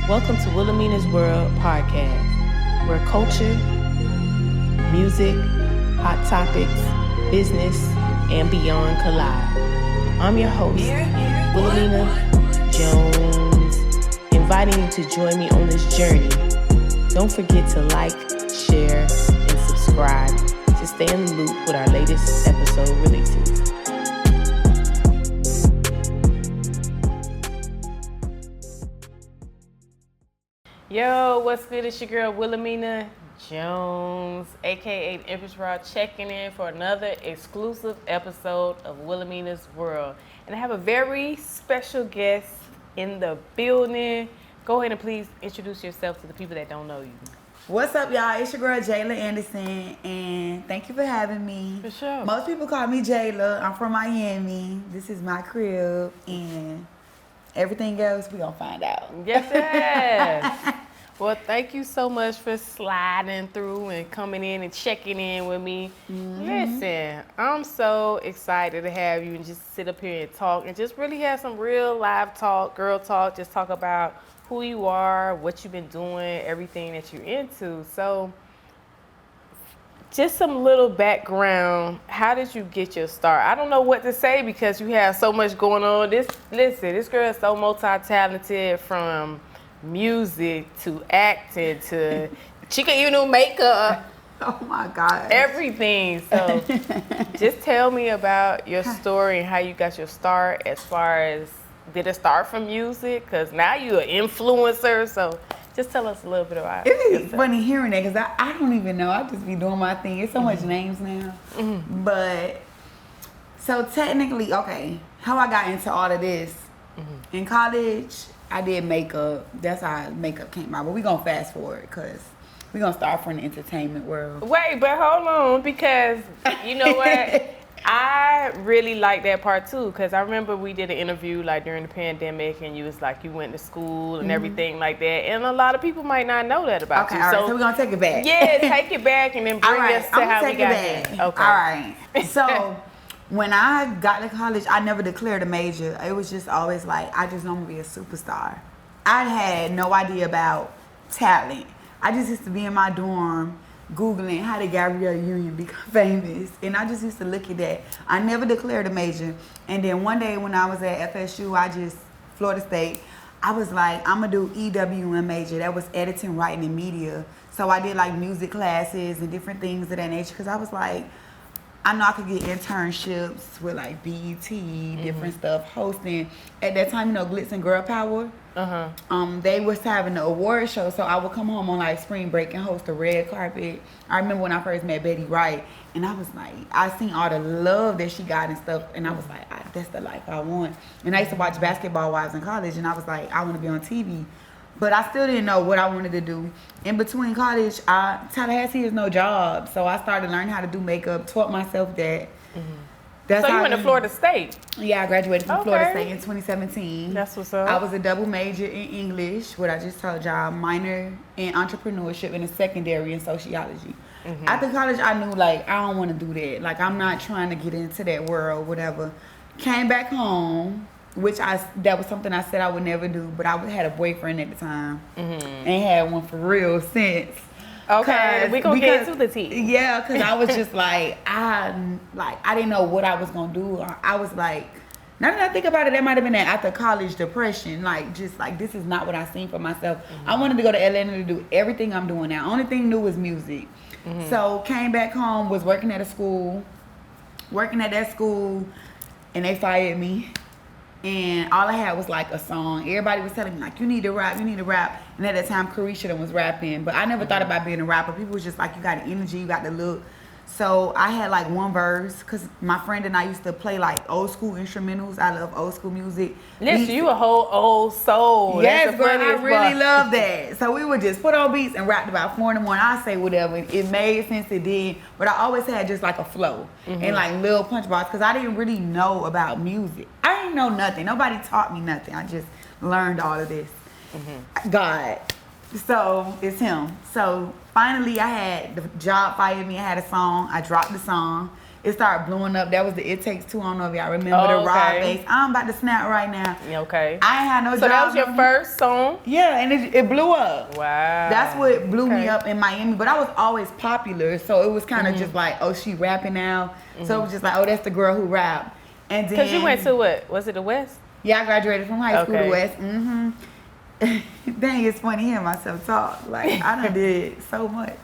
Welcome to Wilameana's World podcast, where culture, music, hot topics, business, and beyond collide. I'm your host, Wilameana Jones, inviting you to join me on this journey. Don't forget to like, share, and subscribe to stay in the loop with our latest episode releases. Yo, what's good? It's your girl Wilameana Jones, aka Empress, checking in for another exclusive episode of Wilameana's World. And I have a very special guest in the building. Go ahead and please introduce yourself to the people that don't know you. What's up, y'all? It's your girl Jayla Anderson, and thank you for having me. For sure. Most people call me Jayla. I'm from Miami. This is my crib, and everything else we gonna find out. Yes. Well, thank you so much for sliding through and coming in and checking in with me. Mm-hmm. Listen, I'm so excited to have you and just sit up here and talk and just really have some real live talk, girl talk, just talk about who you are, what you've been doing, everything that you're into. So just some little background. How did you get your start? I don't know what to say because you have so much going on. This girl is so multi-talented, from music to acting to she can even do makeup. Oh my God. Everything. So just tell me about your story and how you got your start, as far as did it start from music? Because now you're an influencer. So just tell us a little bit about it. It is funny hearing that because I don't even know. I just be doing my thing. It's so much names now. Mm-hmm. But so technically, okay, how I got into all of this, in college, I did makeup. That's how makeup came out. But we're going to fast forward because we're going to start from the entertainment world. Wait, but hold on, because you know what? I really like that part too, because I remember we did an interview like during the pandemic, and you was like you went to school and everything like that, and a lot of people might not know that about you. All right, so we're going to take it back. Yeah, take it back and then bring us to how we got here. Okay. All right. So when I got to college, I never declared a major. It was just always like, I just want to be a superstar. I had no idea about talent. I just used to be in my dorm Googling how did Gabrielle Union become famous. And I just used to look at that. I never declared a major. And then one day when I was at FSU, Florida State, I was like, I'm going to do EWM major. That was editing, writing, and media. So I did like music classes and different things of that nature because I was like, I know I could get internships with like BET, different stuff, hosting. At that time, Glitz and Girl Power. They was having an award show, so I would come home on like spring break and host a red carpet. I remember when I first met Betty Wright, and I was like, I seen all the love that she got and stuff, and I was like, that's the life I want. And I used to watch Basketball Wives in college, and I was like, I want to be on TV. But I still didn't know what I wanted to do. In between college, Tallahassee is no job. So I started learning how to do makeup, taught myself that. That's so you went to Florida State? Yeah, I graduated from Florida State in 2017. That's what's up. I was a double major in English, what I just told y'all, minor in entrepreneurship, and a secondary in sociology. After college, I knew, like, I don't want to do that. Like, I'm not trying to get into that world, whatever. Came back home, which that was something I said I would never do, but I had a boyfriend at the time, and had one for real since. Okay, we gonna get into the tea. Yeah, because I was just like, I didn't know what I was gonna do. I was like, now that I think about it, that might have been that after college depression, this is not what I seen for myself. I wanted to go to Atlanta to do everything I'm doing now. Only thing new was music. So came back home, was working at that school, and they fired me. And all I had was like a song. Everybody was telling me like, you need to rap. And at that time, Carisha was rapping. But I never thought about being a rapper. People was just like, you got the energy, you got the look. So I had like one verse because my friend and I used to play like old school instrumentals. I love old school music. Listen, you a whole old soul. Yes, girl, I really love that. So we would just put on beats and rap about 4 in the morning. I say whatever. It made sense, it did. But I always had just like a flow and like little punch bars because I didn't really know about music. I didn't know nothing. Nobody taught me nothing. I just learned all of this. God. So it's him. So finally I had the job fired me. I had a song. I dropped the song. it started blowing up. That was the It Takes Two. I don't know if y'all remember the Rod bass. I'm about to snap right now. Okay. I ain't had no job. So that was your first song? Yeah, and it blew up. Wow. That's what blew me up in Miami. But I was always popular, so it was kind of just like, oh, she rapping now. So it was just like, oh, that's the girl who rap. And then, because you went to what? Was it the West? Yeah, I graduated from high school to West. Dang, it's funny hearing myself talk. Like, I done did so much.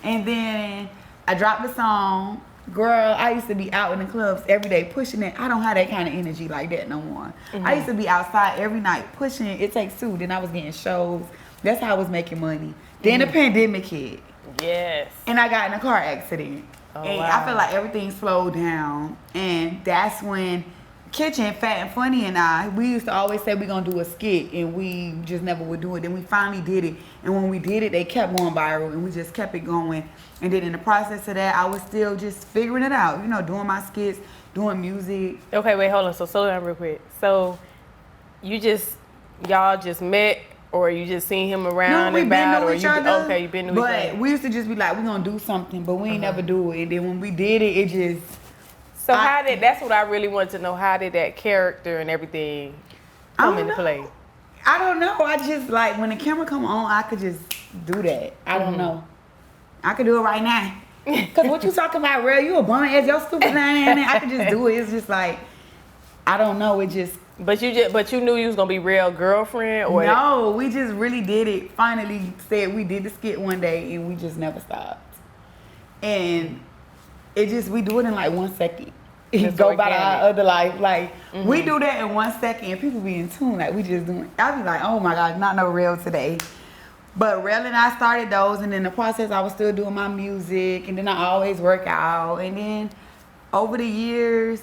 And then I dropped the song. Girl, I used to be out in the clubs every day pushing it. I don't have that kind of energy like that no more. I used to be outside every night pushing It Takes Two. Then I was getting shows. That's how I was making money. Then the pandemic hit. Yes. And I got in a car accident. Oh, and wow. I feel like everything slowed down. And that's when Kitchen, Fat and Funny and we used to always say we're going to do a skit. And we just never would do it. Then we finally did it. And when we did it, they kept going viral. And we just kept it going. And then in the process of that, I was still just figuring it out. You know, doing my skits, doing music. Okay, wait, hold on. So slow down real quick. So y'all just met, or you just seen him around? No, we been knowing each other. Okay, you been knowing each other. But we used to just be like, we're going to do something. But we ain't never do it. And then when we did it, it just... So that's what I really wanted to know. How did that character and everything come into play? I don't know. I just like, when the camera come on, I could just do that. I don't know. I could do it right now. Because what you talking about, real? You a bum ass, your stupid man. I could just do it. It's just like, I don't know. It just... But you knew you was gonna be real girlfriend, or no? We just really did it. Finally said we did the skit one day, and we just never stopped. And it just, we do it in like 1 second. It go by our other life. Like we do that in 1 second, and people be in tune. Like we just doing. I be like, oh my God, not no real today. But Rel and I started those, and in the process, I was still doing my music, and then I always work out. And then over the years,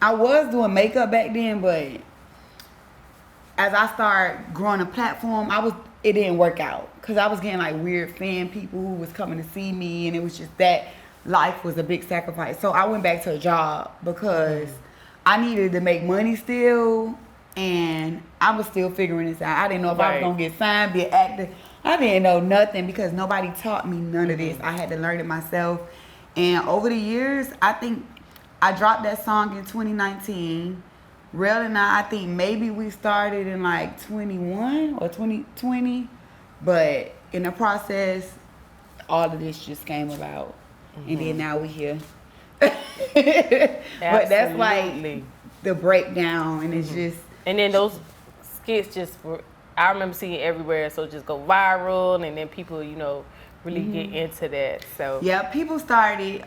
I was doing makeup back then, but as I started growing a platform, it didn't work out because I was getting like weird fan people who was coming to see me, and it was just that life was a big sacrifice. So I went back to a job because I needed to make money still, and I was still figuring this out. I didn't know if I was gonna get signed, be an actor. I didn't know nothing because nobody taught me none of this. I had to learn it myself. And over the years, I think I dropped that song in 2019. Rel and I think maybe we started in like 21 or 2020. But in the process, all of this just came about. And then now we here. But that's like the breakdown, and it's just... And then those skits just were... I remember seeing it everywhere, so just go viral, and then people, really get into that. So yeah, people started.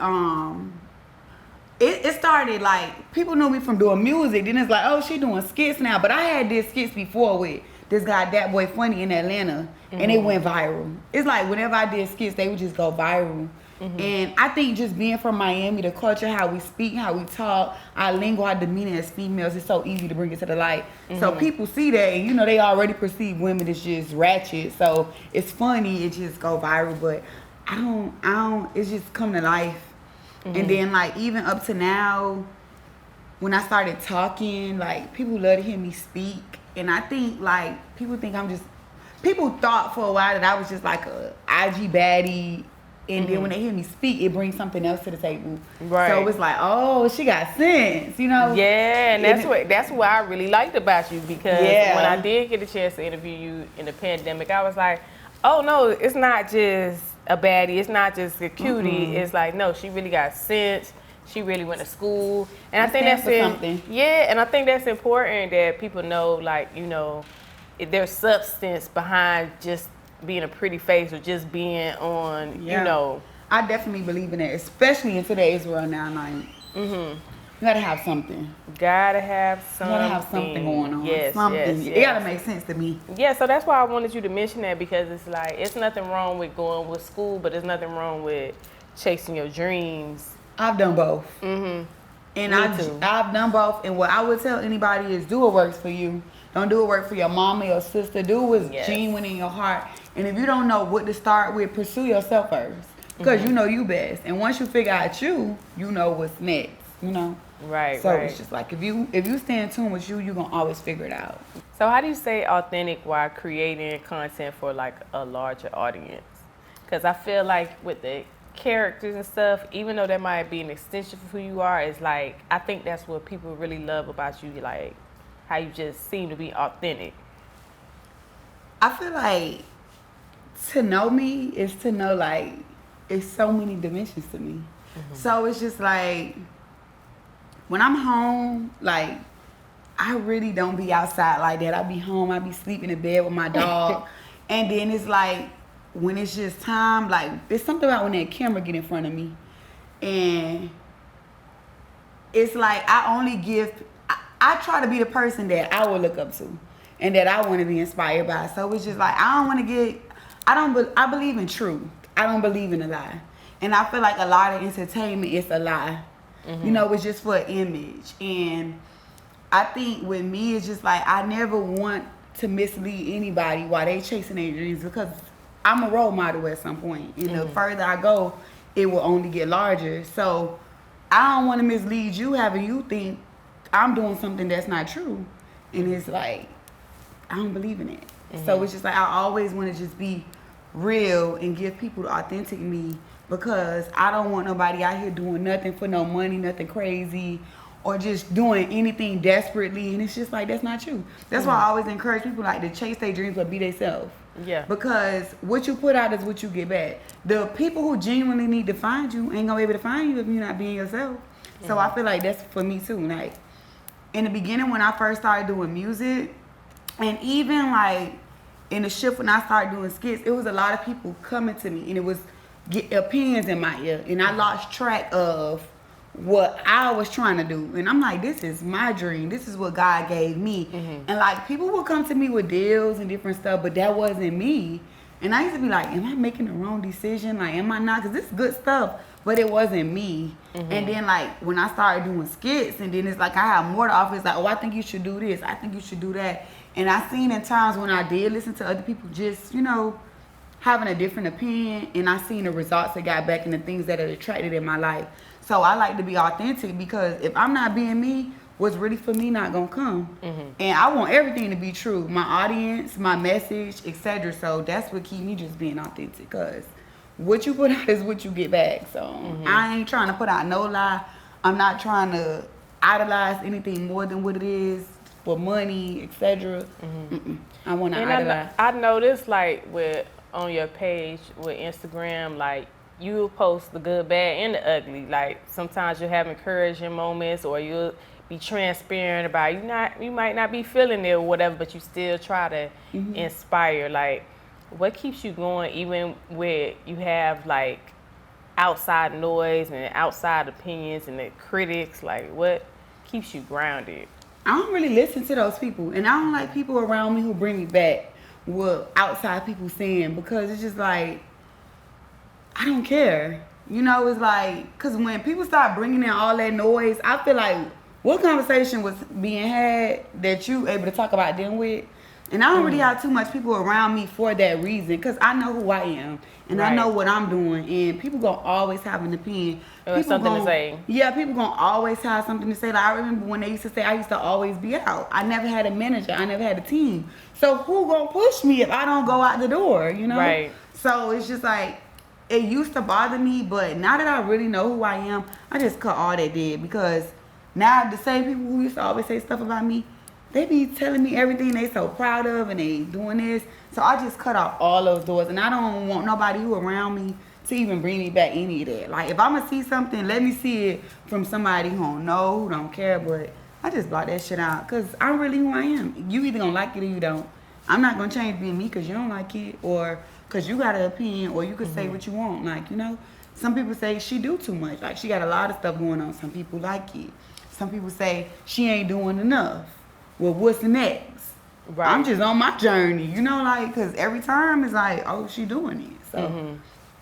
It started like people knew me from doing music. Then it's like, oh, she doing skits now. But I had did skits before with this guy, That Boy Funny in Atlanta, and it went viral. It's like whenever I did skits, they would just go viral. And I think just being from Miami, the culture, how we speak, how we talk, our lingo, our demeanor as females, it's so easy to bring it to the light. So people see that, and they already perceive women as just ratchet. So it's funny, it just go viral, but I don't, it's just come to life. And then like even up to now, when I started talking, like people love to hear me speak. And I think like people thought for a while that I was just like a IG baddie. And then when they hear me speak, it brings something else to the table. Right. So it's like, oh, she got sense, Yeah, and that's what I really liked about you, because when I did get a chance to interview you in the pandemic, I was like, oh no, it's not just a baddie, it's not just a cutie. It's like, no, she really got sense. She really went to school, and I think that's something. Yeah, and I think that's important that people know, like there's substance behind just being a pretty face or just being on, I definitely believe in that, especially in today's world now. Like, you gotta have something. Gotta have something going on. Yes, something. It gotta make sense to me. Yeah, so that's why I wanted you to mention that, because it's like, it's nothing wrong with going with school, but there's nothing wrong with chasing your dreams. I've done both. And I've done both. And what I would tell anybody is, do what works for you. Don't do what works for your mama, your sister. Do what's genuine in your heart. And if you don't know what to start with, pursue yourself first. Because you know you best. And once you figure out you know what's next. Right. So it's just like, if you stay in tune with you, you're going to always figure it out. So how do you stay authentic while creating content for like a larger audience? Because I feel like with the characters and stuff, even though that might be an extension of who you are, is like, I think that's what people really love about you, like how you just seem to be authentic. I feel like to know me is to know, like, it's so many dimensions to me. So it's just like, when I'm home, like, I really don't be outside like that. I be home, I be sleeping in bed with my dog. And then it's like, when it's just time, like, there's something about when that camera get in front of me. And it's like, I try to be the person that I will look up to and that I want to be inspired by. So it's just like, I believe in truth. I don't believe in a lie. And I feel like a lot of entertainment is a lie. You know, it's just for an image. And I think with me, it's just like, I never want to mislead anybody while they chasing their dreams, because I'm a role model at some point. And the further I go, it will only get larger. So I don't want to mislead you, having you think I'm doing something that's not true. And it's like, I don't believe in it. So it's just like, I always want to just be real and give people the authentic me, because I don't want nobody out here doing nothing for no money, nothing crazy, or just doing anything desperately. And it's just like, that's not you. That's why I always encourage people, like, to chase their dreams but be themselves. Yeah. Because what you put out is what you get back. The people who genuinely need to find you ain't gonna be able to find you if you're not being yourself. So I feel like that's for me too. Like, in the beginning when I first started doing music, and even like in the shift when I started doing skits, it was a lot of people coming to me, and it was opinions in my ear, and I lost track of what I was trying to do. And I'm like, this is my dream, this is what God gave me. And like, people would come to me with deals and different stuff, but that wasn't me. And I used to be like, am I making the wrong decision? Like, am I not? Because this is good stuff, but it wasn't me. And then like, when I started doing skits, and then it's like, I have more to offer. It's like, oh, I think you should do this, I think you should do that. And I seen in times when I did listen to other people just, you know, having a different opinion, and I seen the results that got back and the things that it attracted in my life. So I like to be authentic, because if I'm not being me, what's really for me not gonna come. And I want everything to be true, my audience, my message, etc. So that's what keep me just being authentic, because what you put out is what you get back. So I ain't trying to put out no lie. I'm not trying to idolize anything more than what it is for money, etc. I want to idolize. I noticed, like, on your page with Instagram, like, you post the good, bad, and the ugly. Like, sometimes you'll have encouraging moments, or you'll be transparent about you might not be feeling it or whatever, but you still try to inspire. Like, what keeps you going even where you have like outside noise and outside opinions and the critics? Like, what keeps you grounded? I don't really listen to those people, and I don't like people around me who bring me back what outside people saying, because it's just like, I don't care. You know, it's like, because when people start bringing in all that noise, I feel like, what conversation was being had that you able to talk about them with? And I don't really have too much people around me for that reason, because I know who I am, and I know what I'm doing, and people gonna always have an opinion. Or something to say. Yeah, people gonna always have something to say. Like, I remember when they used to say I used to always be out. I never had a manager. I never had a team. So who gonna push me if I don't go out the door, you know? Right. So it's just like, it used to bother me, but now that I really know who I am, I just cut all that dead, because now the same people who used to always say stuff about me, they be telling me everything they so proud of, and they doing this. So I just cut off all those doors, and I don't want nobody who around me to even bring me back any of that. Like, if I'm gonna see something, let me see it from somebody who don't know, who don't care. But I just block that shit out, because I'm really who I am. You either gonna like it or you don't. I'm not gonna change being me because you don't like it, or because you got an opinion, or you could say what you want. Like, you know, some people say she do too much. Like, she got a lot of stuff going on. Some people like it. Some people say she ain't doing enough. Well, what's next? Right. I'm just on my journey, you know, like, because every time it's like, oh, she doing it. So,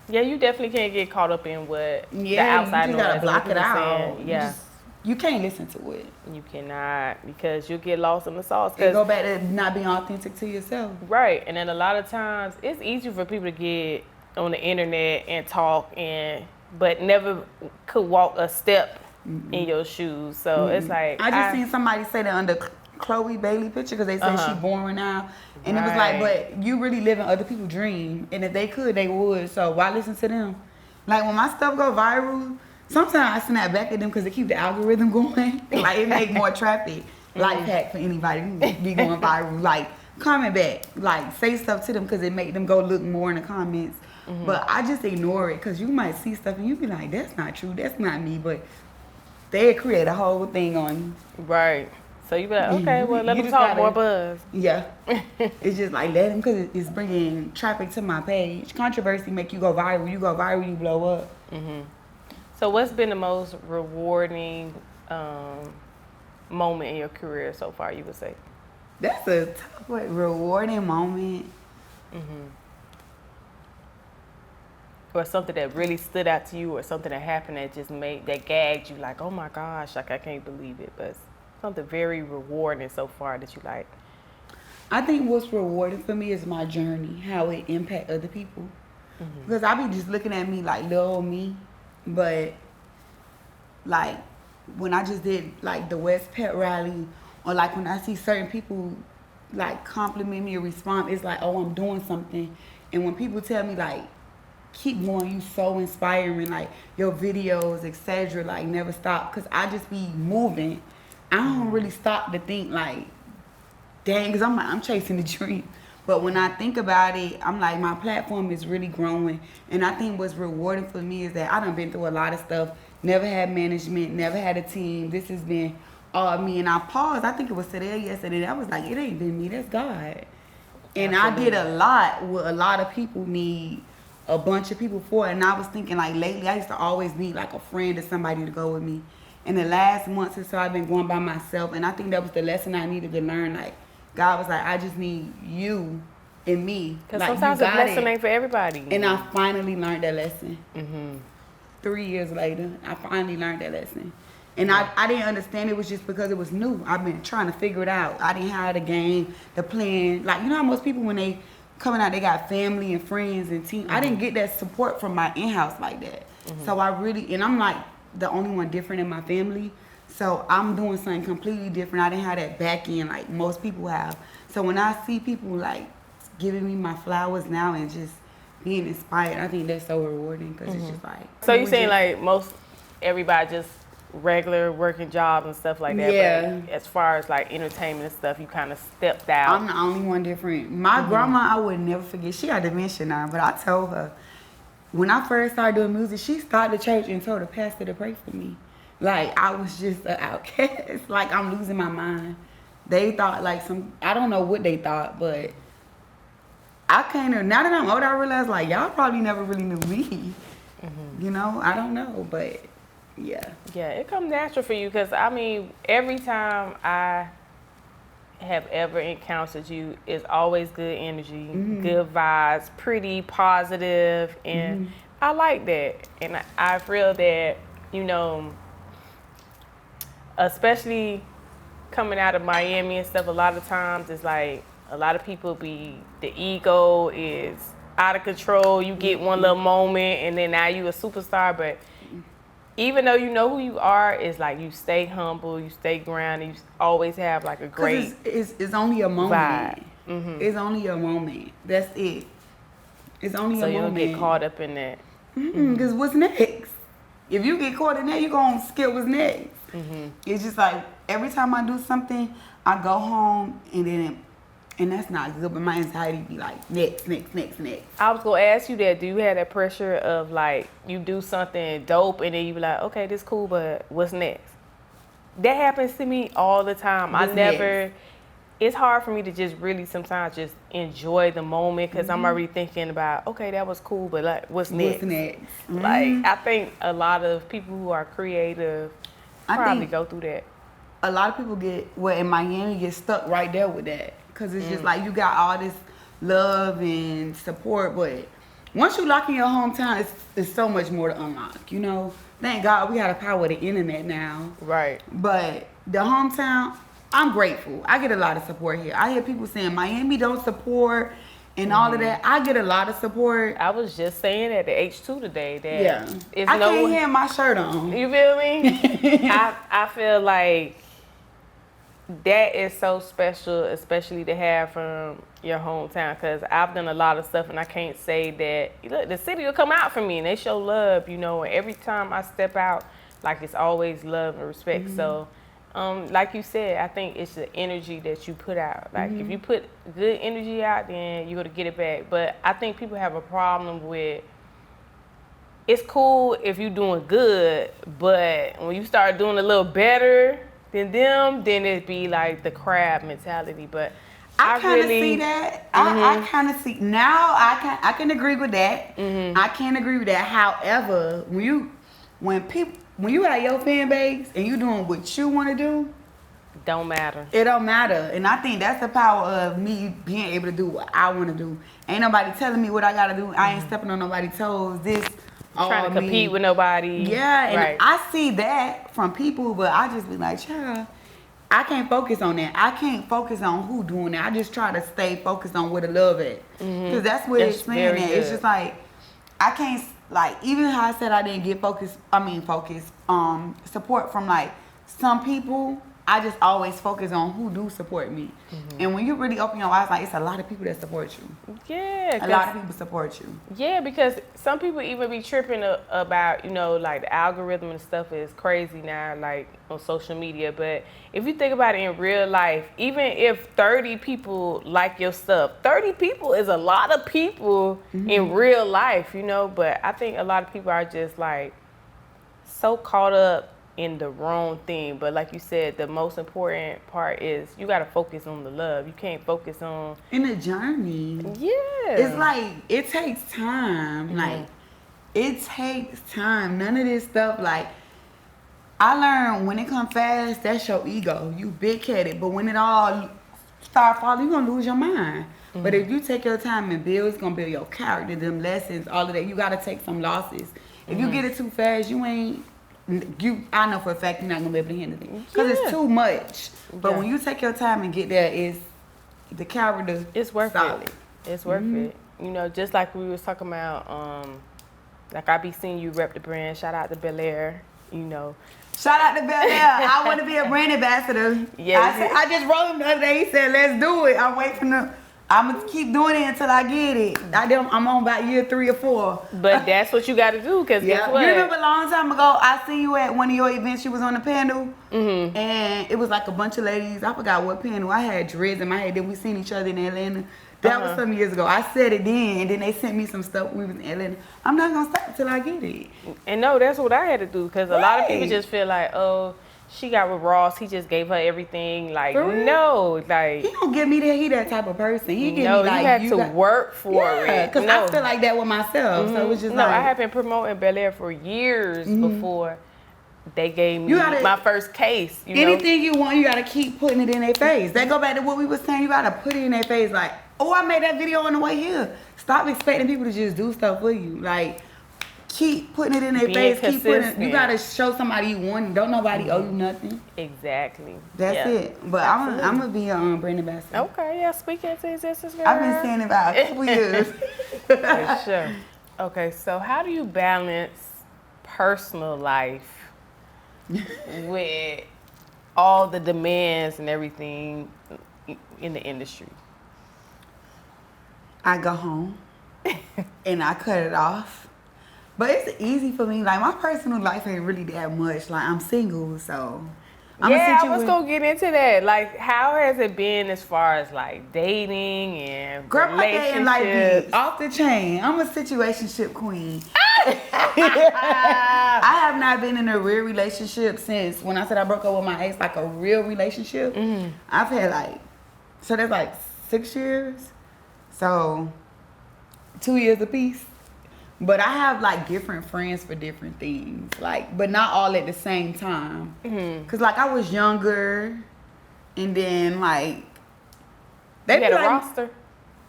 yeah, you definitely can't get caught up in what the outside you noise. just gotta block it out. Saying. Yeah, you can't listen to it. You cannot, because you'll get lost in the sauce. And go back to not being authentic to yourself. Right, and then a lot of times it's easy for people to get on the internet and talk, but never could walk a step in your shoes. So it's like, I just seen somebody say that under Chloe Bailey picture, because they said she boring now, and it was like, but you really living other people's dream, and if they could, they would. So why listen to them? Like when my stuff go viral, sometimes I snap back at them because it keep the algorithm going. Like it make more traffic. Life hack for anybody who be going viral. Like comment back, like say stuff to them because it make them go look more in the comments. But I just ignore it because you might see stuff and you be like, that's not true, that's not me. But they create a whole thing on you. Right. So you be like, okay, well, let them talk more buzz. Yeah. It's just like, let them, because it's bringing traffic to my page. Controversy make you go viral. You go viral, you blow up. So what's been the most rewarding moment in your career so far, you would say? That's a tough, rewarding moment. Or something that really stood out to you, or something that happened that just that gagged you, like, oh my gosh, like I can't believe it. But something very rewarding so far that you like. I think what's rewarding for me is my journey, how it impact other people. Because I be just looking at me like little old me, but like when I just did like the West Pet Rally, or like when I see certain people like compliment me or respond, it's like, oh, I'm doing something. And when people tell me like, keep going, you so inspiring, like your videos, etc., like never stop, because I just be moving. I don't really stop to think like, dang, because I'm chasing the dream. But when I think about it, I'm like, my platform is really growing. And I think what's rewarding for me is that I done been through a lot of stuff, never had management, never had a team. This has been all me. And I paused, I think it was today or yesterday, I was like, it ain't been me, that's God. And I did a lot what a lot of people need a bunch of people for. And I was thinking like lately, I used to always need like a friend or somebody to go with me. In the last months or so, I've been going by myself. And I think that was the lesson I needed to learn. Like, God was like, I just need you and me. Because like, sometimes a blessing ain't for everybody. And I finally learned that lesson. 3 years later, I finally learned that lesson. And I didn't understand it was just because it was new. I've been trying to figure it out. I didn't have the game, the plan. Like, you know how most people, when they coming out, they got family and friends and team. I didn't get that support from my in-house like that. So I really, and I'm like the only one different in my family. So I'm doing something completely different. I didn't have that back end like most people have. So when I see people like giving me my flowers now and just being inspired, I think that's so rewarding, because it's just like. So you saying like most everybody just regular working jobs and stuff like that? Yeah. But as far as like entertainment and stuff, you kind of stepped out. I'm the only one different. My grandma, I would never forget. She got dementia now, but I told her when I first started doing music, she started the church and told the pastor to pray for me. Like I was just an outcast. Like I'm losing my mind. They thought like I don't know what they thought, but I kind of, now that I'm older, I realize like y'all probably never really knew me. You know, I don't know, but yeah. Yeah, it comes natural for you, because I mean, every time I have ever encountered you, it's always good energy, good vibes, pretty positive, and I like that. And I feel that, you know, especially coming out of Miami and stuff, a lot of times it's like a lot of people the ego is out of control. You get one little moment and then now you a superstar, but even though you know who you are, it's like you stay humble, you stay grounded, you always have like a great it's only a moment. Vibe. It's only a moment. That's it. It's only a moment. So you don't get caught up in that. Because what's next? If you get caught in that, you're going to skip what's next. It's just like every time I do something, I go home and that's not good, but my anxiety be like, next. I was going to ask you that. Do you have that pressure of like, you do something dope and then you be like, okay, this cool, but what's next? That happens to me all the time. It's hard for me to just really sometimes just enjoy the moment, because I'm already thinking about, okay, that was cool, but like, what's next? Like, I think a lot of people who are creative probably go through that. A lot of people in Miami get stuck right there with that. Because it's just like you got all this love and support, but once you lock in your hometown, it's so much more to unlock, you know? Thank God we got the power of the internet now. Right. But the hometown, I'm grateful. I get a lot of support here. I hear people saying Miami don't support and all of that. I get a lot of support. I was just saying at the H2 today that I can't have my shirt on. You feel me? I feel like that is so special, especially to have from your hometown. Because I've done a lot of stuff, and I can't say that. Look, the city will come out for me, and they show love, you know. And every time I step out, like it's always love and respect. Mm-hmm. So, like you said, I think it's the energy that you put out. Like if you put good energy out, then you're gonna get it back. But I think people have a problem with. It's cool if you're doing good, but when you start doing a little better than them, then it'd be like the crab mentality. But I kind of really see that. I kind of see now. I can agree with that. I can agree with that. However, when you have your fan base and you doing what you want to do, don't matter. it don't matter. And I think that's the power of me being able to do what I want to do. Ain't nobody telling me what I gotta do. I ain't stepping on nobody's toes. This. Trying to compete with nobody. Yeah, and right. I see that from people, but I just be like, child, I can't focus on that. I can't focus on who doing that. I just try to stay focused on where the love at. Because that's where it's saying at. It's just like, I can't, like, even how I said I didn't get support from, like, some people, I just always focus on who do support me. And when you really open your eyes, like, it's a lot of people that support you. Yeah. A lot of people support you. Yeah, because some people even be tripping about, you know, like the algorithm and stuff is crazy now, like on social media. But if you think about it in real life, even if 30 people like your stuff, 30 people is a lot of people in real life, you know. But I think a lot of people are just like so caught up in the wrong thing. But like you said, the most important part is you got to focus on the love. You can't focus on in the journey. Yeah, it's like it takes time. Like it takes time. None of this stuff, like I learned when it comes fast, that's your ego. You big headed. But when it all start falling, you're gonna lose your mind. But if you take your time and build, it's gonna build your character, them lessons, all of that. You gotta take some losses. If you get it too fast, I know for a fact you're not gonna be able to handle it because it's too much. But when you take your time and get there, it's the character. It's worth solid. it. It's worth it. You know, just like we was talking about. Like I be seeing you rep the brand. Shout out to Bel Air. You know. Shout out to Bel Air. I want to be a brand ambassador. Yeah. I just wrote him the other day. He said, "Let's do it." I'm waiting for them. I'm gonna keep doing it until I get it. I'm on about year 3 or 4. But that's what you got to do, cause guess what? You remember a long time ago, I seen you at one of your events. You was on the panel, and it was like a bunch of ladies. I forgot what panel. I had dreads in my head. Then we seen each other in Atlanta. That was some years ago. I said it then, and then they sent me some stuff when we was in Atlanta. I'm not gonna stop until I get it. And no, that's what I had to do, cause a lot of people just feel like, oh, she got with Ross. He just gave her everything. Like, no, like he don't give me that. He that type of person. He give no, me like you had to work for it. Because I feel like that with myself. So it was just no. like I have been promoting Bel Air for years before they gave me my first case. Anything you want, you gotta keep putting it in their face. That go back to what we was saying. You gotta put it in their face. Like, oh, I made that video on the way here. Stop expecting people to just do stuff for you. Like, keep putting it in their face. Keep putting. You gotta show somebody you want. Don't nobody owe you nothing. Exactly. That's it. But I'm gonna be a brand ambassador. Okay. Yeah. Speaking to existence, girl. I've been saying it about a couple years. For sure. Okay. So how do you balance personal life with all the demands and everything in the industry? I go home and I cut it off. But it's easy for me. Like, my personal life ain't really that much. Like, I'm single, so. I was going to get into that. Like, how has it been as far as, like, dating and girl, relationships? Girl, my dating life be off the chain. I'm a situationship queen. I have not been in a real relationship since when I said I broke up with my ex, like a real relationship. I've had, like, so that's, like, 6 years. So, 2 years apiece. But I have, like, different friends for different things. Like, but not all at the same time. Because, like, I was younger. And then, like... You had a roster?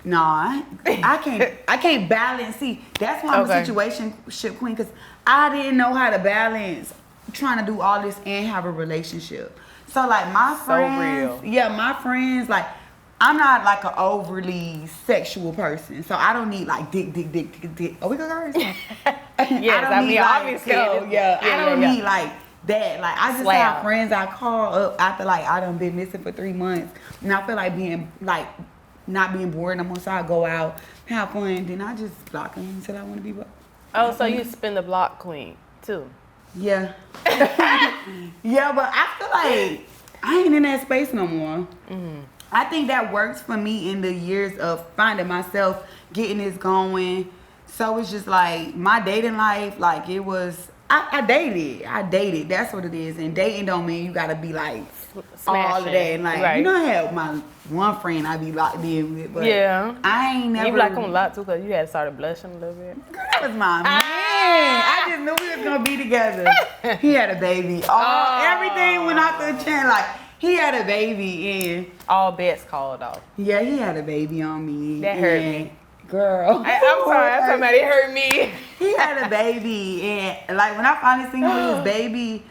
Nah, I can't balance. See, that's why I'm a situationship queen. Because I didn't know how to balance trying to do all this and have a relationship. So, like, my friends... So real. Yeah, my friends, like... I'm not like an overly sexual person, so I don't need like dick. Oh, we go girls. Yes, I mean, obviously. I don't need like that. Like, I just Slap. have friends I call up after, like, I done been missing for 3 months. And I feel like being, like, not being bored no more. So I go out, have fun, then I just block them until I want to be blocked. Oh, so you spin the block queen, too. Yeah. Yeah, but I feel like I ain't in that space no more. I think that works for me in the years of finding myself, getting this going. So it's just like my dating life, like it was, I dated. That's what it is. And dating don't mean you gotta be like all of that. And like, right. you know, I had my one friend I be locked in with, but yeah. I ain't never. You like him a lot too, cause you had started blushing a little bit. Girl, that was my man. I just knew we was gonna be together. He had a baby. Everything went off the chain. Like, he had a baby and all bets called off. yeah, he had a baby on me. That hurt me. Girl. I'm sorry, I'm talking about it hurt me. He had a baby and like when I finally seen him with his baby,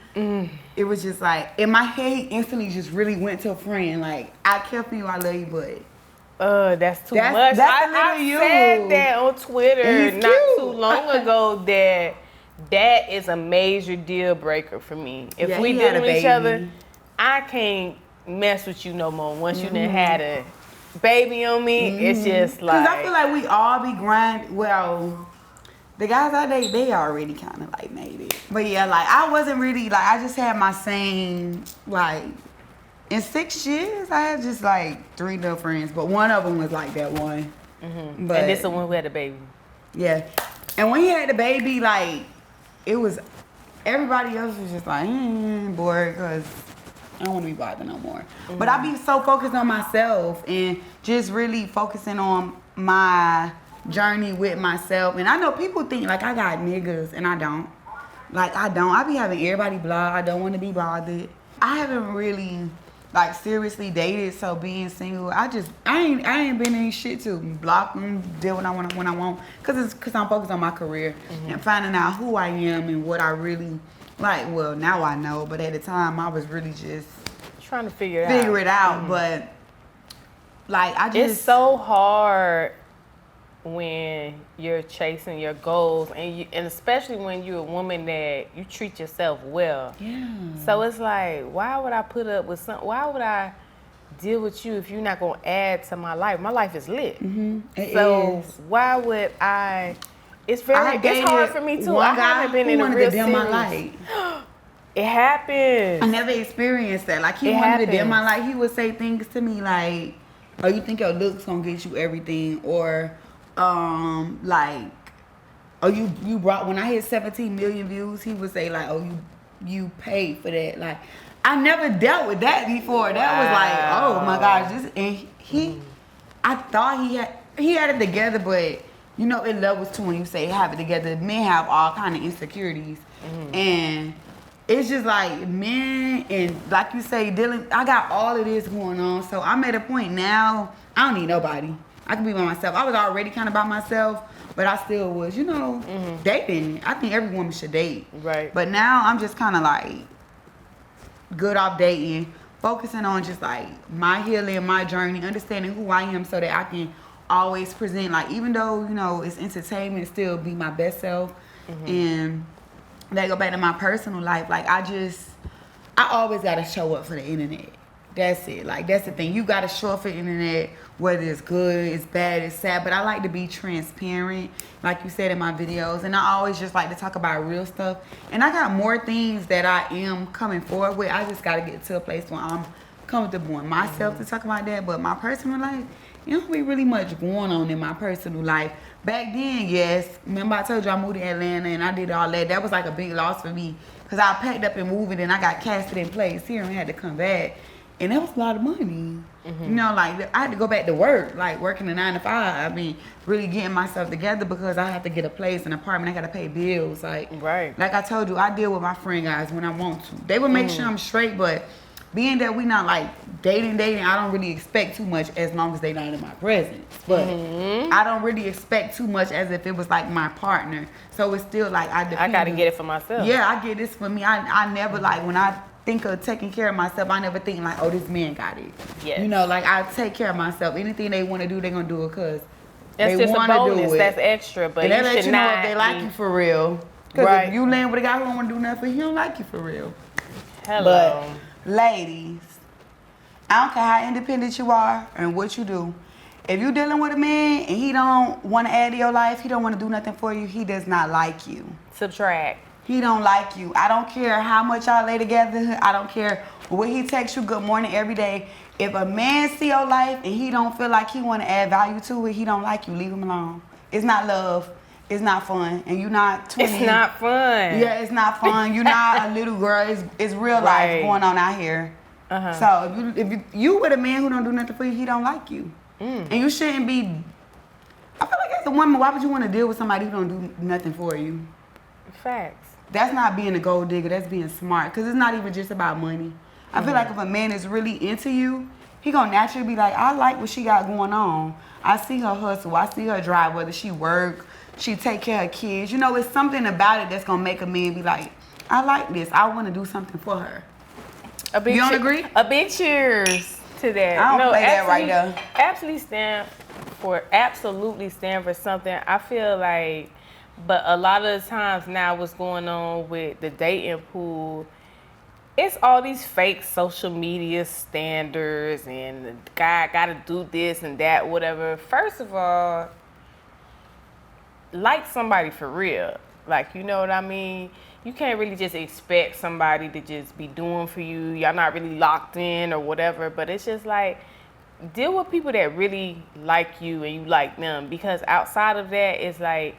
it was just like in my head he instantly just really went to a friend. Like, I kept you, I love you, but that's too much. I said that on Twitter not too long ago that is a major deal breaker for me. If we deal with each other, I can't mess with you no more. Once you done had a baby on me, it's just like. Because I feel like we all be grind. Well, the guys I date, they already kind of like made it. But yeah, like I wasn't really like, I just had my same, like, in 6 years, I had just like 3 little friends, but one of them was like that one. But, and this is the one who had a baby. Yeah. And when he had the baby, like, it was, everybody else was just like, bored, because I don't want to be bothered no more. But I be so focused on myself and just really focusing on my journey with myself. And I know people think like I got niggas, and I don't. Like, I don't. I be having everybody blocked. I don't want to be bothered. I haven't really like seriously dated, so being single, I ain't been in shit to block them, deal when I want, cause I'm focused on my career and finding out who I am and what I really like. Well, now I know, but at the time I was really just trying to figure it out. But like, it's so hard when you're chasing your goals, and especially when you're a woman that you treat yourself well. Yeah. So it's like, why would I put up with why would I deal with you if you're not gonna add to my life? My life is lit. It so is. Why would I? It's hard for me too. I haven't been in a real series. My life. It happens. I never experienced that. Like, he wanted to dim my light. He would say things to me like, "Oh, you think your looks gonna get you everything?" Or like, "Oh, you brought," when I hit 17 million views, he would say like, "Oh, you paid for that." Like, I never dealt with that before. That was like, oh my gosh, I thought he had it together, but you know, it levels too when you say have it together. Men have all kind of insecurities, and it's just like men, and like you say, I got all of this going on, so I'm at a point now, I don't need nobody. I can be by myself. I was already kind of by myself, but I still was, you know, dating. I think every woman should date. Right. But now I'm just kind of like good off dating, focusing on just like my healing, my journey, understanding who I am so that I can always present, like, even though, you know, it's entertainment, still be my best self. And that go back to my personal life. Like, I always got to show up for the internet. That's it. Like, that's the thing. You got to show up for the internet, whether it's good, it's bad, it's sad. But I like to be transparent, like you said in my videos. And I always just like to talk about real stuff. And I got more things that I am coming forward with. I just got to get to a place where I'm comfortable in myself to talk about that. But my personal life, it don't be really much going on in my personal life. Back then, yes. Remember I told you I moved to Atlanta and I did all that. That was like a big loss for me. Because I packed up and moved and I got casted in place here and had to come back. And that was a lot of money. You know, like, I had to go back to work, like working a 9 to 5. I mean, really getting myself together because I have to get a place, an apartment. I got to pay bills. Like I told you, I deal with my friend guys when I want to. They would make sure I'm straight, but being that we not like dating, I don't really expect too much as long as they not in my presence. But I don't really expect too much as if it was like my partner. So it's still like I got to get it for myself. Yeah, I get this for me. I never like, when I think of taking care of myself, I never think like, oh, this man got it. Yes. You know, like, I take care of myself. Anything they want to do, they're going to do it because that's they just want a to do bonus. it. That's extra, but and you let should you know not if they like you for real. Because if you land with a guy who don't want to do nothing for you, he don't like you for real. Hello. But, ladies, I don't care how independent you are and what you do. If you're dealing with a man and he don't want to add to your life, he don't want to do nothing for you, he does not like you. Subtract. He don't like you. I don't care how much y'all lay together. I don't care what he texts you good morning every day. If a man see your life and he don't feel like he want to add value to it, he don't like you. Leave him alone. It's not love. It's not fun. And you're not 20. It's not fun. Yeah, it's not fun. You're not a little girl. It's real life going on out here. So if you with a man who don't do nothing for you, he don't like you. And you shouldn't be. I feel like as a woman, why would you want to deal with somebody who don't do nothing for you? Facts. That's not being a gold digger. That's being smart. Because it's not even just about money. I feel like if a man is really into you, he gonna naturally be like, I like what she got going on. I see her hustle. I see her drive, whether she work, she take care of kids. You know, it's something about it that's gonna make a man be like, I like this. I want to do something for her. You don't agree? A big cheers to that. I don't play that right there. Absolutely stand for something. I feel like, but a lot of the times now what's going on with the dating pool, it's all these fake social media standards and the guy got to do this and that, whatever. First of all, like somebody for real. Like, you know what I mean? You can't really just expect somebody to just be doing for you. Y'all not really locked in or whatever, but it's just like, deal with people that really like you and you like them. Because outside of that, it's like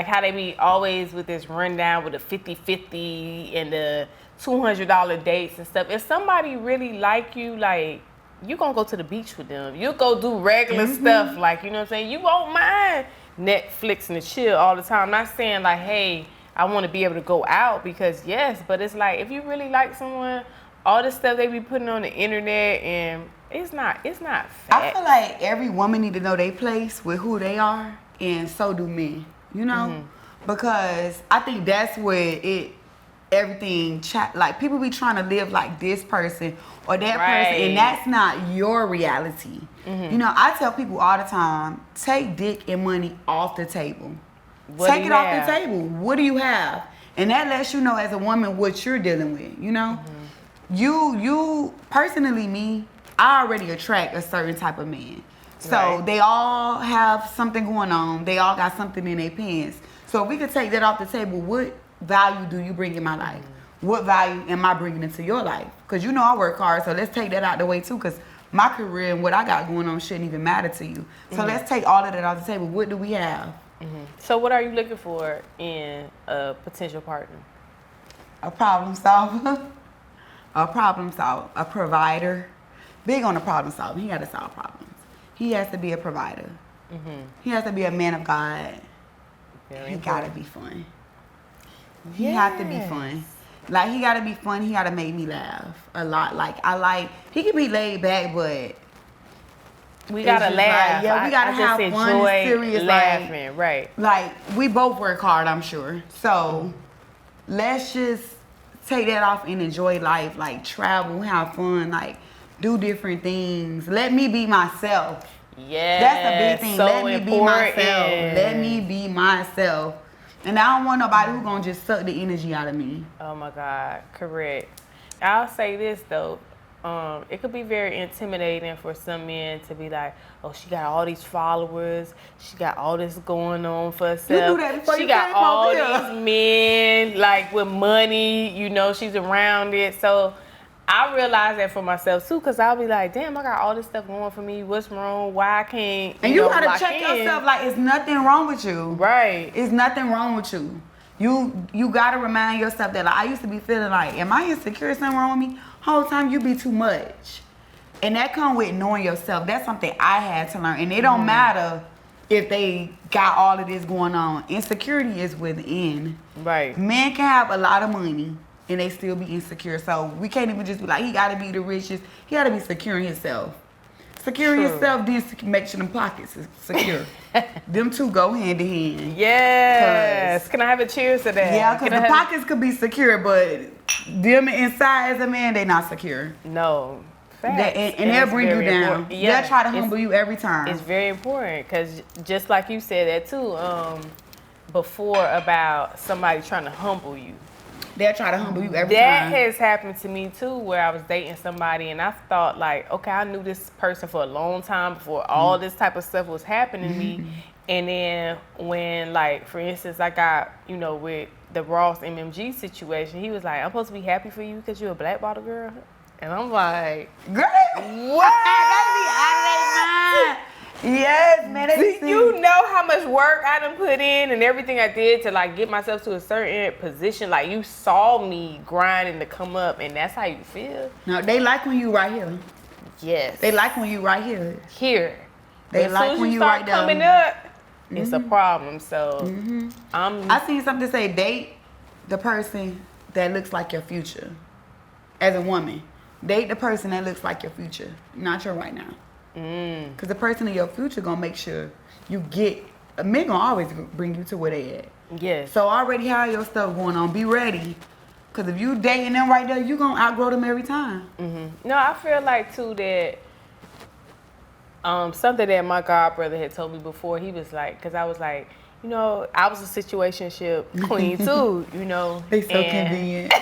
how they be always with this rundown with the 50-50 and the $200 dates and stuff. If somebody really like you, like, you gonna go to the beach with them. You'll go do regular stuff, like, you know what I'm saying? You won't mind Netflix and chill all the time. I'm not saying like, hey, I want to be able to go out, because yes, but it's like, if you really like someone, all the stuff they be putting on the internet, and it's not fact. I feel like every woman need to know their place with who they are, and so do men, you know? Because I think that's where everything, like, people be trying to live like this person or that person, and that's not your reality. You know, I tell people all the time, take dick and money off the table. Take it off the table. What do you have? And that lets you know as a woman what you're dealing with, you know? You personally, me, I already attract a certain type of man. So they all have something going on. They all got something in their pants. So if we could take that off the table, what value do you bring in my life? What value am I bringing into your life? Because you know I work hard, so let's take that out the way too, because my career and what I got going on shouldn't even matter to you. So let's take all of that off the table. What do we have? So what are you looking for in a potential partner? A problem solver. A provider. Big on the problem solving. He got to solve problems. He has to be a provider. He has to be a man of God. He got to be fun. He have to be fun. Like, he got to be fun. He got to make me laugh a lot. Like, he can be laid back, but we gotta laugh. Like, yeah, we gotta have fun and serious laughing, right? Like, we both work hard, I'm sure. So let's just take that off and enjoy life. Like, travel, have fun, like, do different things. Let me be myself. Yeah, that's the big thing. So Let me important. be myself. Let me be myself. And I don't want nobody who's gonna just suck the energy out of me. Oh my God, correct. I'll say this though. It could be very intimidating for some men to be like, oh, she got all these followers. She got all this going on for herself. You knew that before she you got came all over here. these men, like, with money, you know, she's around it. So I realize that for myself too, because I'll be like, damn, I got all this stuff going for me. What's wrong? Why I can't, and you gotta check yourself, like, it's nothing wrong with you. Right. It's nothing wrong with you. You gotta remind yourself that, like, I used to be feeling like, am I insecure? Something wrong with me? Whole time you be too much. And that come with knowing yourself. That's something I had to learn. And it don't matter if they got all of this going on. Insecurity is within. Right. Men can have a lot of money and they still be insecure. So we can't even just be like, he gotta be the richest. He gotta be secure in himself. Securing yourself, then make sure them pockets is secure. Them two go hand in hand. Yes. Can I have a cheers to that? Yeah, because the pockets could be secure, but them inside as a man, they not secure. No. Facts. And they'll bring you down. Yeah, they'll try to humble you every time. It's very important because just like you said that too, before about somebody trying to humble you. They'll try to humble you every That time. has happened to me too, where I was dating somebody and I thought like, okay, I knew this person for a long time before all this type of stuff was happening to me. And then when, like, for instance, I got, you know, with the Ross MMG situation, he was like, I'm supposed to be happy for you because you're a black bottle girl. And I'm like, Girl, what? Yes, man. do you know how much work I done put in and everything I did to like get myself to a certain position? Like, you saw me grinding to come up, and that's how you feel? No, they like when you right here. Yes. They like when you right here. Here. They But like as soon as when you you start right there. coming up, it's a problem. So I seen something say date the person that looks like your future. As a woman, date the person that looks like your future, not your right now. Because the person in your future gonna make sure you get. Men gonna always bring you to where they at. yes. So already have your stuff going on. Be ready. Because if you dating them right there, you gonna outgrow them every time. No, I feel like too that something that my god brother had told me before. He was like, because I was like, you know, I was a situationship queen too, you know. They so convenient.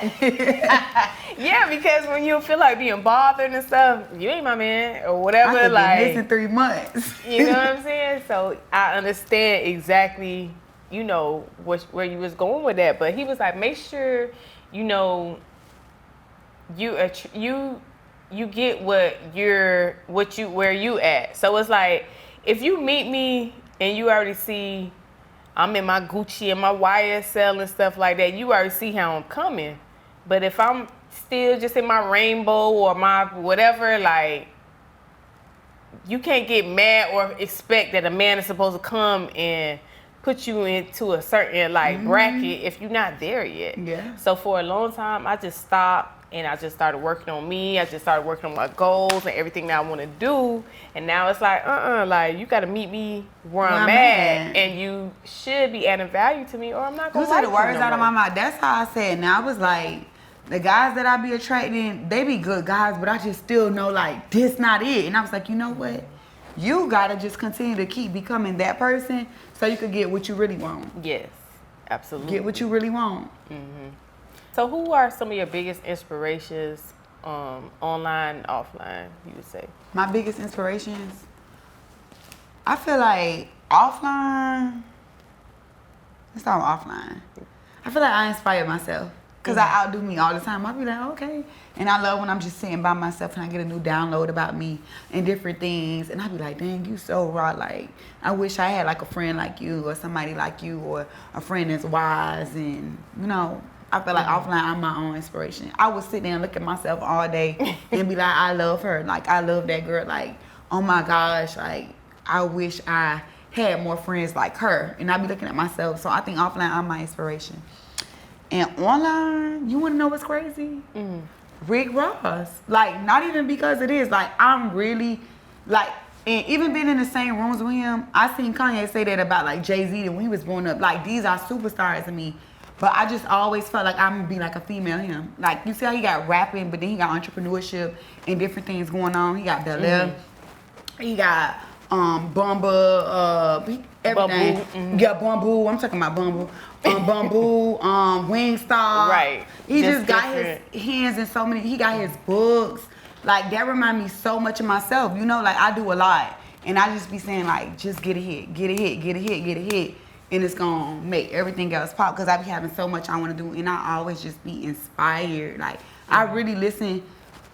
Yeah, because when you feel like being bothered and stuff, you ain't my man or whatever. I could Like, be missing 3 months. you know what I'm saying? So I understand exactly, you know, where you was going with that. But he was like, make sure, you know, you get where you at. So it's like, if you meet me and you already see I'm in my Gucci and my YSL and stuff like that, you already see how I'm coming. But if I'm still just in my rainbow or my whatever, like, you can't get mad or expect that a man is supposed to come and put you into a certain like bracket if you're not there yet. Yeah. So for a long time, I just stopped and I just started working on me. I just started working on my goals and everything that I want to do. And now it's like, like, you got to meet me where I'm at, and you should be adding value to me, or I'm not going to You like said you the words no out of more. my mouth. That's how I said. And I was like, the guys that I be attracting, they be good guys, but I just still know like this not it. And I was like, you know what? You gotta just continue to keep becoming that person so you could get what you really want. Yes, absolutely. Get what you really want. So who are some of your biggest inspirations, online and offline, you would say? My biggest inspirations, I feel like offline. Let's start with offline. I feel like I inspire myself because I outdo me all the time. I be like, okay. And I love when I'm just sitting by myself and I get a new download about me and different things. And I be like, dang, you so raw. Like, I wish I had like a friend like you or somebody like you or a friend that's wise. And, you know, I feel like offline, I'm my own inspiration. I would sit there and look at myself all day and be like, I love her. Like, I love that girl. Like, oh my gosh, like, I wish I had more friends like her. And I be looking at myself. So I think offline, I'm my inspiration. And online, you want to know what's crazy? Rick Ross. Like, not even because it is. Like, I'm really, like, and even being in the same rooms with him, I seen Kanye say that about, like, Jay-Z when he was growing up. Like, these are superstars to me. But I just always felt like I'm going to be like a female him. Like, you see how he got rapping, but then he got entrepreneurship and different things going on. He got Bel-Air. He got Bumba, everything. Bumble. Yeah, Bumble. I'm talking about Bumble. Bumble, Wingstar. Right. He Just just got different. his hands in so many. He got his books. Like, that remind me so much of myself. You know, like, I do a lot. And I just be saying, like, just get a hit, get a hit, get a hit, get a hit. And it's going to make everything else pop because I be having so much I want to do. And I always just be inspired. Like, I really listen.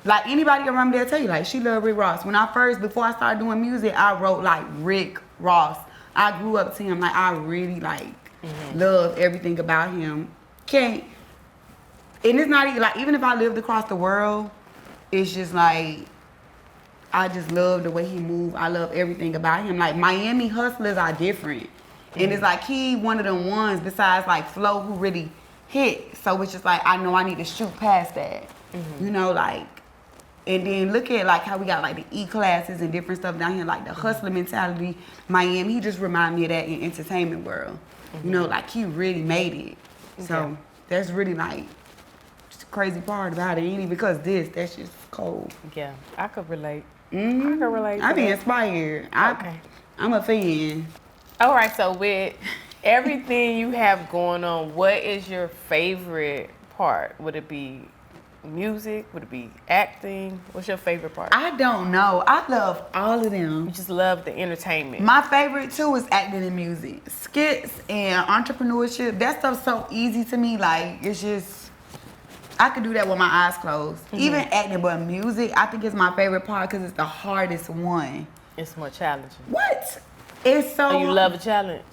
Like, anybody around me, they'll tell you, like, she love Rick Ross. Before I started doing music, I wrote, like, Rick Ross. I grew up to him. Like, I really, like, love everything about him. And it's not even, like, even if I lived across the world, it's just, like, I just love the way he moved. I love everything about him. Like, Miami hustlers are different. And it's like he one of them ones besides, like, Flo who really hit. So it's just, like, I know I need to shoot past that. You know, like, and then look at, like, how we got, like, the E-classes and different stuff down here, like the hustler mentality. Miami, he just remind me of that in entertainment world. You know, like, he really made it. So that's really, like, just the crazy part about it. Ain't even because that's just cold. Yeah, I could relate. I could relate. I to be that. inspired. Okay. I'm a fan. All right, so with Everything you have going on, what is your favorite part? Would it be music? Would it be acting? What's your favorite part? I don't know. I love all of them. You just love the entertainment. My favorite too is acting and music. Skits and entrepreneurship, that stuff's so easy to me. Like, it's just, I could do that with my eyes closed. Even acting, but music, I think is my favorite part because it's the hardest one. It's more challenging. What? It's so. Oh, you love a challenge?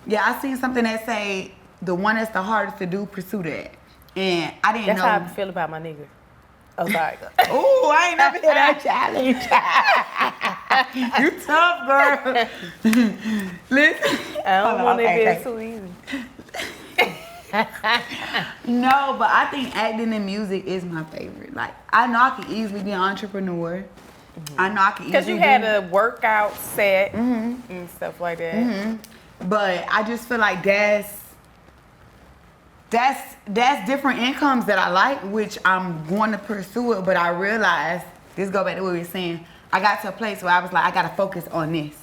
Yeah, I seen something that say the one that's the hardest to do, pursue that. And I didn't That's know. how I feel about my nigga. Oh, sorry. Ooh, I ain't never heard that challenge. You tough, girl. Listen. I don't want okay, it to be too easy. No, but I think acting and music is my favorite. Like, I know I could easily be an entrepreneur. I know I could easily Because you had a workout set and stuff like that. But I just feel like that's different incomes that I like, which I'm going to pursue it. But I realized, this go back to what we were saying, I got to a place where I was like, I got to focus on this.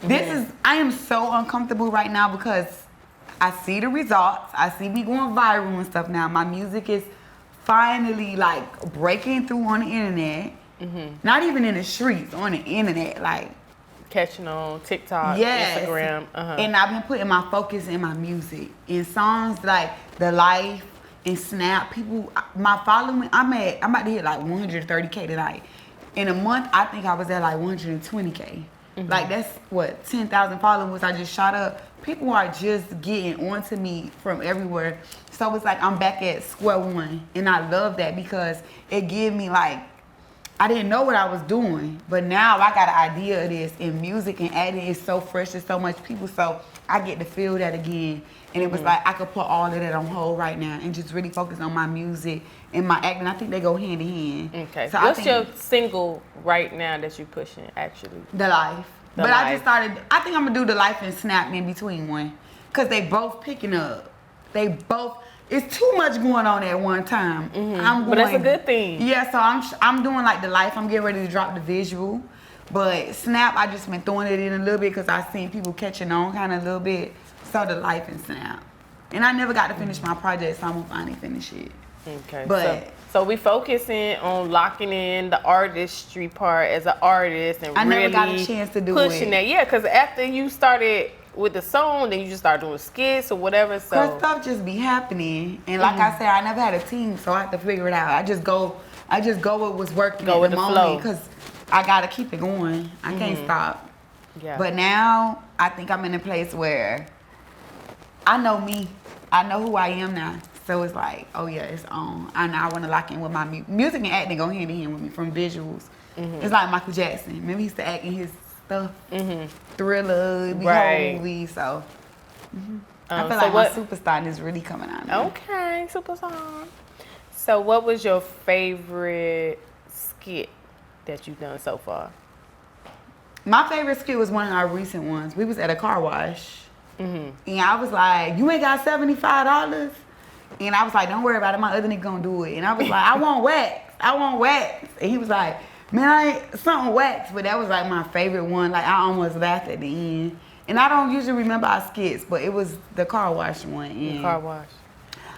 I am so uncomfortable right now because I see the results. I see me going viral and stuff now. My music is finally like breaking through on the internet. Not even in the streets, on the internet. Like, Catching on TikTok, yes. Instagram. And I've been putting my focus in my music. In songs like The Life and Snap, people, my following, I'm about to hit like 130K tonight. In a month, I think I was at like 120K. Like, that's what, 10,000 followers I just shot up. People are just getting onto me from everywhere. So it's like I'm back at square one. And I love that because it gives me like, I didn't know what I was doing, but now I got an idea of this, and music and acting is so fresh to so much people, so I get to feel that again. And it was like I could put all of that on hold right now and just really focus on my music and my acting. I think they go hand in hand. Okay. So what's your single right now that you're pushing, actually? The Life. I just started, I think I'm going to do The Life and Snap in between one because they both picking up. It's too much going on at one time. But that's a good thing. Yeah, so I'm doing like The Life. I'm getting ready to drop the visual. But Snap, I just been throwing it in a little bit because I seen people catching on kind of a little bit. So The Life and Snap. And I never got to finish my project, so I'm going to finally finish it. Okay. But so we focusing on locking in the artistry part as an artist and I really never got a chance to do pushing it. that. Yeah, because after you started with the song, then you just start doing skits or whatever. So Cause stuff just be happening, and like I said, I never had a team, so I have to figure it out. I just go with what's working Go at with the the moment, flow. because I gotta keep it going. I can't stop. Yeah. But now I think I'm in a place where I know me. I know who I am now. So it's like, oh yeah, it's on. I know I want to lock in with my music and acting go hand in hand with me from visuals. It's like Michael Jackson. Remember he used to act in his stuff, Thriller, the whole movie. So I feel like my superstar is really coming out now. Okay, superstar. So what was your favorite skit that you've done so far? My favorite skit was one of our recent ones. We was at a car wash. And I was like, you ain't got $75? And I was like, don't worry about it. My other nigga gonna do it. And I was like, I want wax. And he was like, man, I ain't something wax. But that was like my favorite one. Like, I almost laughed at the end. And I don't usually remember our skits, but it was the car wash one. And The car wash.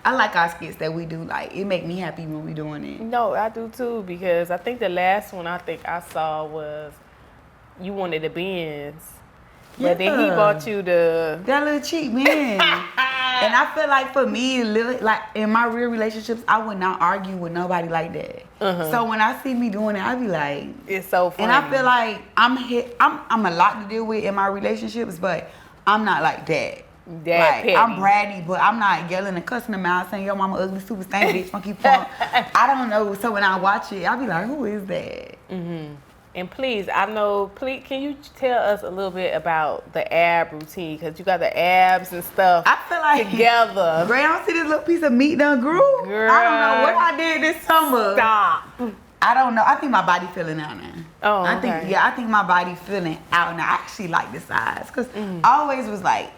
I like our skits that we do. Like, it make me happy when we doing it. No, I do too, because I think the last one I saw was you wanted the Benz. But then he bought you that little cheap man. And I feel like for me, like in my real relationships, I would not argue with nobody like that. So when I see me doing it, I be like, it's so funny. and I feel like I'm a lot to deal with in my relationships, but I'm not like that. Like, petty. I'm bratty, but I'm not yelling and cussing them out, saying, yo, mama ugly, super stank, bitch, funky punk. I don't know. So when I watch it, I be like, who is that? And please, can you tell us a little bit about the ab routine? Because you got the abs and stuff I feel like together. Girl, I don't see this little piece of meat done grew. Girl. I don't know what I did this summer. Stop. I don't know. I think my body feeling out now. Oh, I think my body feeling out now. I actually like the size. Because I always was like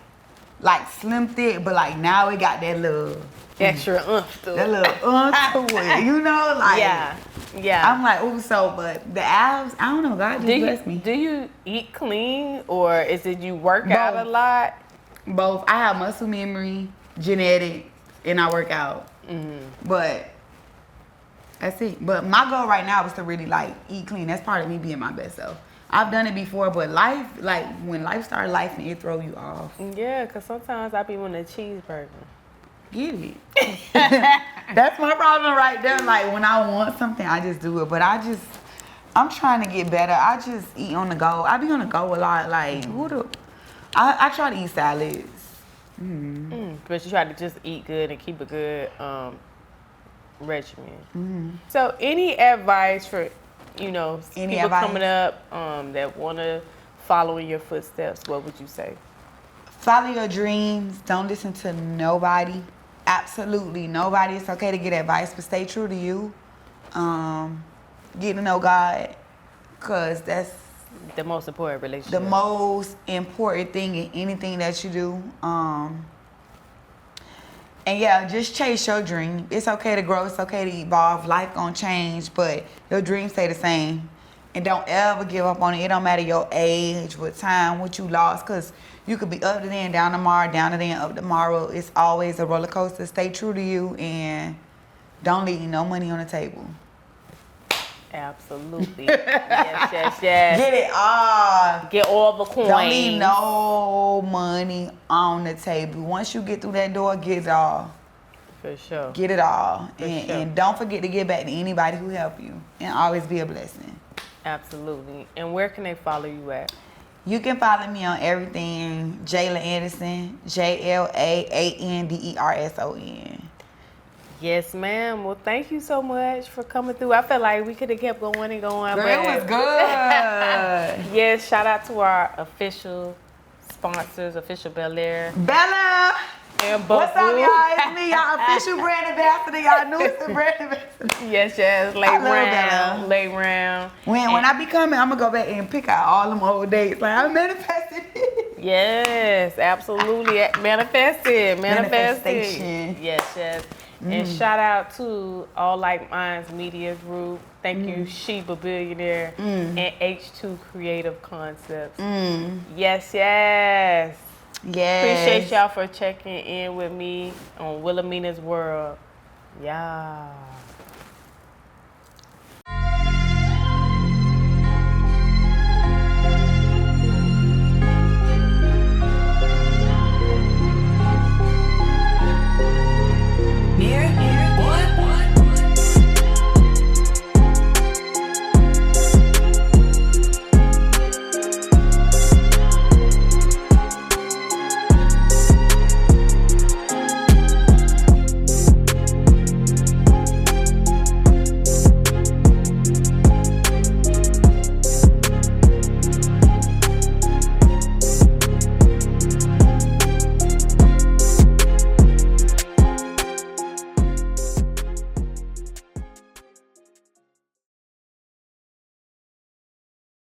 slim thick, but like now it got that little Extra oomph to it. that little to it. You know, like Yeah. I'm like, oh, so, but the abs, I don't know. God just blessed me. Do you eat clean, or is it you work out a lot? Both. I have muscle memory, genetic, and I work out. But that's it. But my goal right now is to really like eat clean. That's part of me being my best self. I've done it before, but life, like when life starts life and it throw you off. Yeah, because sometimes I be wanting a cheeseburger. Get it. That's my problem right there. Like when I want something, I just do it. But I'm trying to get better. I just eat on the go. I be on the go a lot. Like I try to eat salads. But you try to just eat good and keep a good regimen. So any advice for, people coming up that want to follow in your footsteps, what would you say? Follow your dreams. Don't listen to nobody. Absolutely nobody. It's okay to get advice, but stay true to you. Get to know God, because that's the most important relationship. The most important thing in anything that you do. And yeah, just chase your dream. It's okay to grow. It's okay to evolve. Life gonna change, but your dreams stay the same. And don't ever give up on it. It don't matter your age, what time, what you lost, because you could be up today and down tomorrow, down today and up tomorrow. It's always a roller coaster. Stay true to you and don't leave no money on the table. Absolutely. Yes. Get it all. Get all the coins. Don't leave no money on the table. Once you get through that door, get it all. For sure. Get it all. For sure. And don't forget to give back to anybody who helped you. And always be a blessing. Absolutely. And where can they follow you at? You can follow me on everything. Jayla Anderson. JLAANDERSON. Yes, ma'am. Well, thank you so much for coming through. I felt like we could have kept going and going. Girl, it was good. Yes, shout out to our official sponsors, Official Bel Air. Bella! And what's up, y'all? It's me, y'all official brand ambassador, y'all newest brand ambassador. Yes. Lay round. When I be coming, I'm going to go back and pick out all them old dates. Like, I manifested it. Yes, absolutely. Manifested. Manifestation. Yes. And shout out to All Like Minds Media Group. Thank you, Sheba Billionaire and H2 Creative Concepts. Yes. Appreciate y'all for checking in with me on Wilameana's World. Yeah.